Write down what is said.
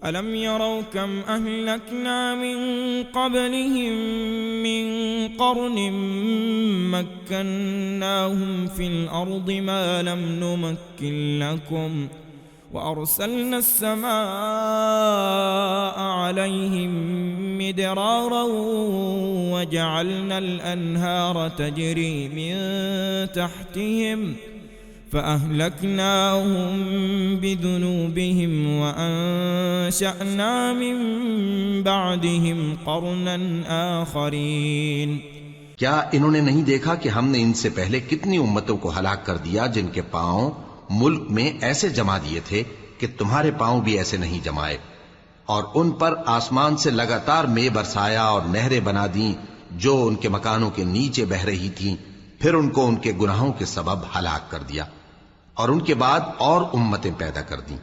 ألم يروا كم أهلكنا من قبلهم من قرن مكناهم في الأرض ما لم نمكن لكم وأرسلنا السماء عليهم مدرارا وجعلنا الأنهار تجري من تحتهم فأهلكناهم بذنوبهم وأنشأنا من بعدهم قرنا آخرين। क्या इन्होंने नहीं देखा कि हमने इनसे पहले कितनी उम्मतों को हलाक कर दिया जिनके पांव मुल्क में ऐसे जमा दिए थे कि तुम्हारे पांव भी ऐसे नहीं जमाए, और उन पर आसमान से लगातार मेघ बरसाया और नहरें बना दी जो उनके मकानों के नीचे बह रही थीं, फिर उनको उनके गुनाहों के सबब हलाक कर दिया और उनके बाद और उम्मतें पैदा कर दी।